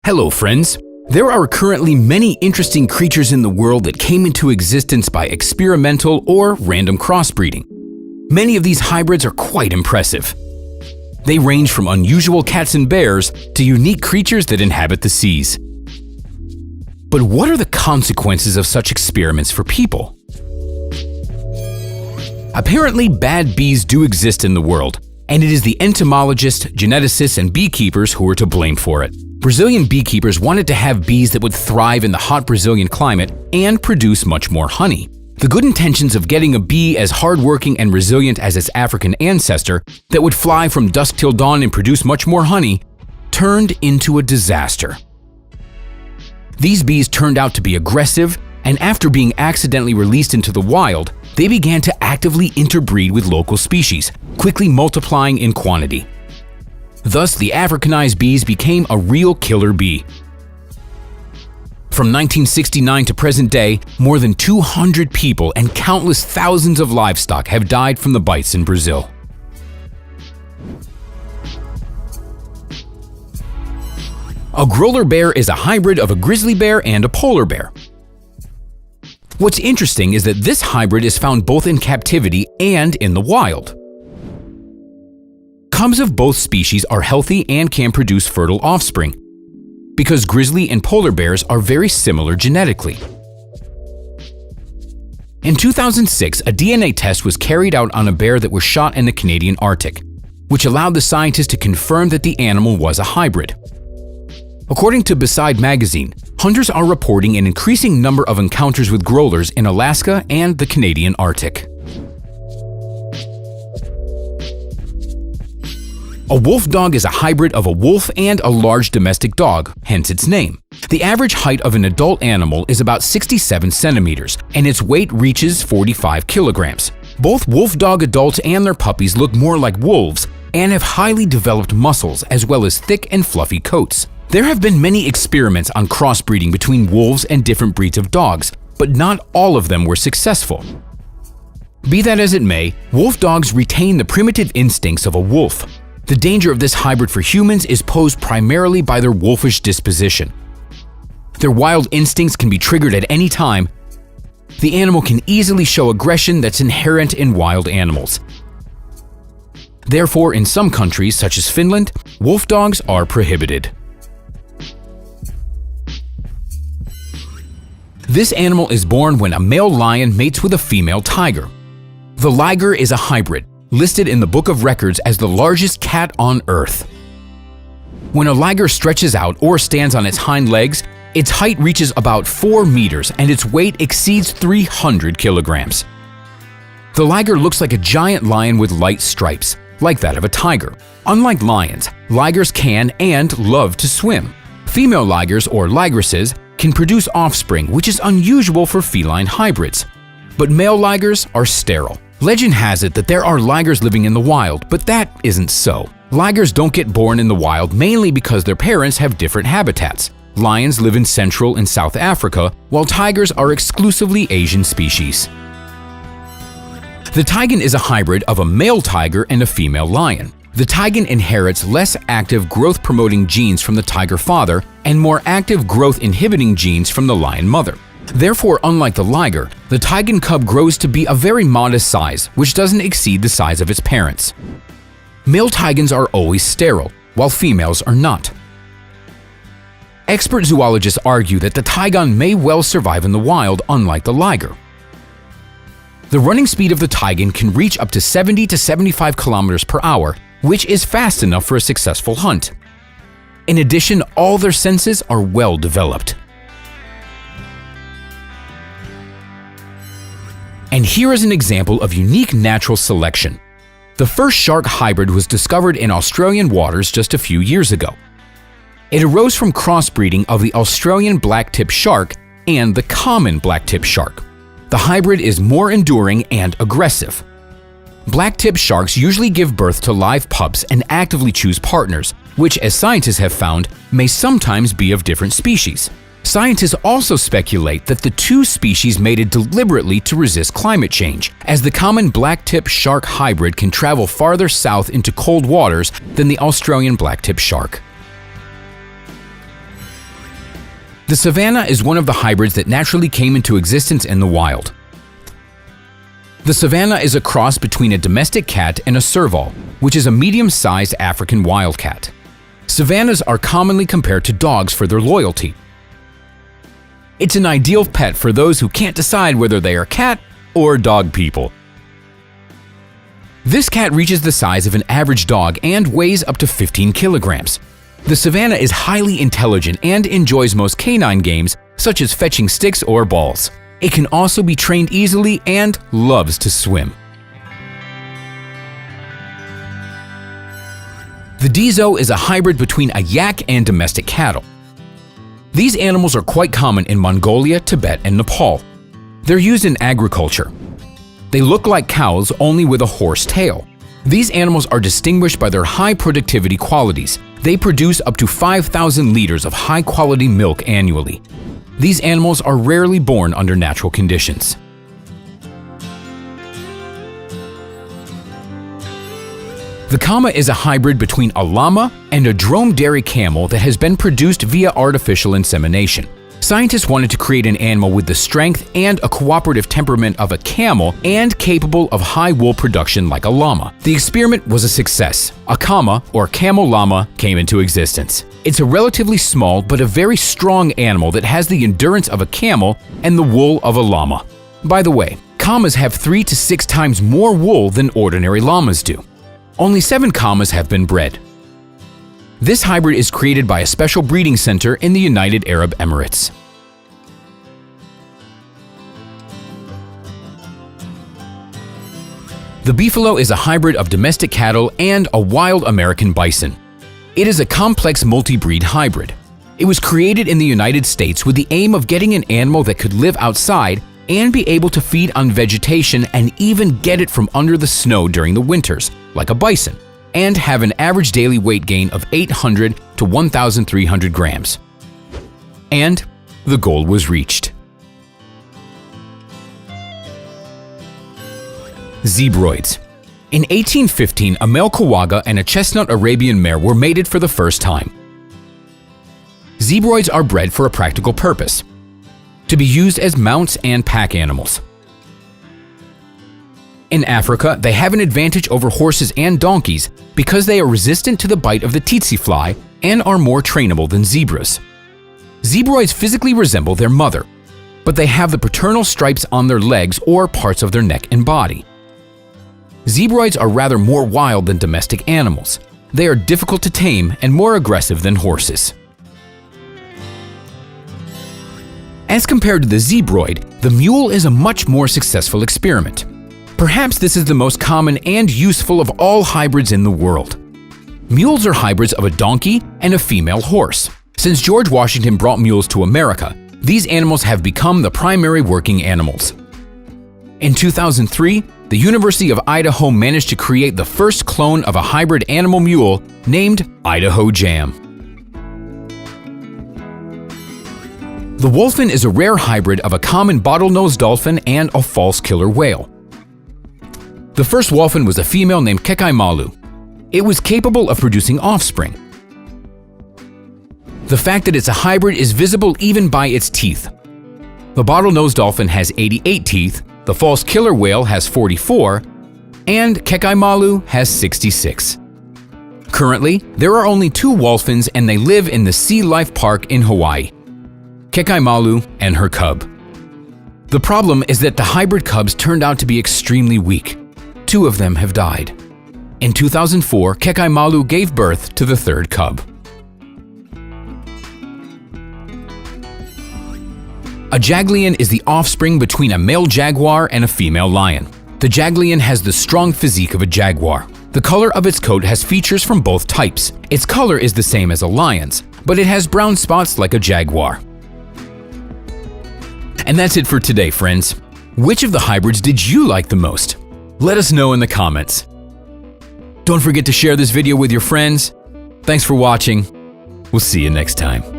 Hello friends! There are currently many interesting creatures in the world that came into existence by experimental or random crossbreeding. Many of these hybrids are quite impressive. They range from unusual cats and bears to unique creatures that inhabit the seas. But what are the consequences of such experiments for people? Apparently, bad bees do exist in the world, and it is the entomologists, geneticists, and beekeepers who are to blame for it. Brazilian beekeepers wanted to have bees that would thrive in the hot Brazilian climate and produce much more honey. The good intentions of getting a bee as hardworking and resilient as its African ancestor that would fly from dusk till dawn and produce much more honey turned into a disaster. These bees turned out to be aggressive, and after being accidentally released into the wild, they began to actively interbreed with local species, quickly multiplying in quantity. Thus, the Africanized bees became a real killer bee. From 1969 to present day, more than 200 people and countless thousands of livestock have died from the bites in Brazil. A Grolar bear is a hybrid of a grizzly bear and a polar bear. What's interesting is that this hybrid is found both in captivity and in the wild. Cubs of both species are healthy and can produce fertile offspring, because grizzly and polar bears are very similar genetically. In 2006, a DNA test was carried out on a bear that was shot in the Canadian Arctic, which allowed the scientists to confirm that the animal was a hybrid. According to Beside magazine, hunters are reporting an increasing number of encounters with growlers in Alaska and the Canadian Arctic. A wolf dog is a hybrid of a wolf and a large domestic dog, hence its name. The average height of an adult animal is about 67 centimeters, and its weight reaches 45 kilograms. Both wolf dog adults and their puppies look more like wolves and have highly developed muscles as well as thick and fluffy coats. There have been many experiments on crossbreeding between wolves and different breeds of dogs, but not all of them were successful. Be that as it may, wolf dogs retain the primitive instincts of a wolf. The danger of this hybrid for humans is posed primarily by their wolfish disposition. Their wild instincts can be triggered at any time. The animal can easily show aggression that's inherent in wild animals. Therefore, in some countries, such as Finland, wolf dogs are prohibited. This animal is born when a male lion mates with a female tiger. The liger is a hybrid, listed in the Book of Records as the largest cat on Earth. When a liger stretches out or stands on its hind legs, its height reaches about 4 meters and its weight exceeds 300 kilograms. The liger looks like a giant lion with light stripes, like that of a tiger. Unlike lions, ligers can and love to swim. Female ligers, or ligresses, can produce offspring, which is unusual for feline hybrids. But male ligers are sterile. Legend has it that there are ligers living in the wild, but that isn't so. Ligers don't get born in the wild mainly because their parents have different habitats. Lions live in Central and South Africa, while tigers are exclusively Asian species. The Tigon is a hybrid of a male tiger and a female lion. The Tigon inherits less active growth-promoting genes from the tiger father and more active growth-inhibiting genes from the lion mother. Therefore, unlike the liger, the Tigon cub grows to be a very modest size, which doesn't exceed the size of its parents. Male Tigons are always sterile, while females are not. Expert zoologists argue that the Tigon may well survive in the wild, unlike the liger. The running speed of the Tigon can reach up to 70 to 75 kilometers per hour, which is fast enough for a successful hunt. In addition, all their senses are well developed. And here is an example of unique natural selection. The first shark hybrid was discovered in Australian waters just a few years ago. It arose from crossbreeding of the Australian black-tip shark and the common black-tip shark. The hybrid is more enduring and aggressive. Black-tip sharks usually give birth to live pups and actively choose partners, which, as scientists have found, may sometimes be of different species. Scientists also speculate that the two species mated deliberately to resist climate change, as the common black-tip shark hybrid can travel farther south into cold waters than the Australian black-tip shark. The Savannah is one of the hybrids that naturally came into existence in the wild. The Savannah is a cross between a domestic cat and a serval, which is a medium-sized African wildcat. Savannahs are commonly compared to dogs for their loyalty. It's an ideal pet for those who can't decide whether they are cat or dog people. This cat reaches the size of an average dog and weighs up to 15 kilograms. The Savannah is highly intelligent and enjoys most canine games such as fetching sticks or balls. It can also be trained easily and loves to swim. The Dizo is a hybrid between a yak and domestic cattle. These animals are quite common in Mongolia, Tibet, and Nepal. They're used in agriculture. They look like cows, only with a horse tail. These animals are distinguished by their high productivity qualities. They produce up to 5,000 liters of high-quality milk annually. These animals are rarely born under natural conditions. The Kama is a hybrid between a llama and a dromedary camel that has been produced via artificial insemination. Scientists wanted to create an animal with the strength and a cooperative temperament of a camel and capable of high wool production like a llama. The experiment was a success. A Kama, or camel llama, came into existence. It's a relatively small but a very strong animal that has the endurance of a camel and the wool of a llama. By the way, Kamas have 3 to 6 times more wool than ordinary llamas do. Only 7 Kamas have been bred. This hybrid is created by a special breeding center in the United Arab Emirates. The Beefalo is a hybrid of domestic cattle and a wild American bison. It is a complex multi-breed hybrid. It was created in the United States with the aim of getting an animal that could live outside and be able to feed on vegetation and even get it from under the snow during the winters, like a bison, and have an average daily weight gain of 800 to 1,300 grams. And the goal was reached. Zebroids. In 1815, a male Kawaga and a chestnut Arabian mare were mated for the first time. Zebroids are bred for a practical purpose, to be used as mounts and pack animals. In Africa, they have an advantage over horses and donkeys because they are resistant to the bite of the tsetse fly and are more trainable than zebras. Zebroids physically resemble their mother, but they have the paternal stripes on their legs or parts of their neck and body. Zebroids are rather more wild than domestic animals. They are difficult to tame and more aggressive than horses. As compared to the Zebroid, the mule is a much more successful experiment. Perhaps this is the most common and useful of all hybrids in the world. Mules are hybrids of a donkey and a female horse. Since George Washington brought mules to America, these animals have become the primary working animals. In 2003, the University of Idaho managed to create the first clone of a hybrid animal mule named Idaho Jam. The wolfen is a rare hybrid of a common bottlenose dolphin and a false killer whale. The first wolfen was a female named Kekaimalu. It was capable of producing offspring. The fact that it's a hybrid is visible even by its teeth. The bottlenose dolphin has 88 teeth, the false killer whale has 44, and Kekaimalu has 66. Currently, there are only 2 wolfens and they live in the Sea Life Park in Hawaii. Kekaimalu and her cub. The problem is that the hybrid cubs turned out to be extremely weak. 2 of them have died. In 2004, Kekaimalu gave birth to the 3rd cub. A Jaglion is the offspring between a male jaguar and a female lion. The Jaglion has the strong physique of a jaguar. The color of its coat has features from both types. Its color is the same as a lion's, but it has brown spots like a jaguar. And that's it for today, friends. Which of the hybrids did you like the most? Let us know in the comments. Don't forget to share this video with your friends. Thanks for watching. We'll see you next time.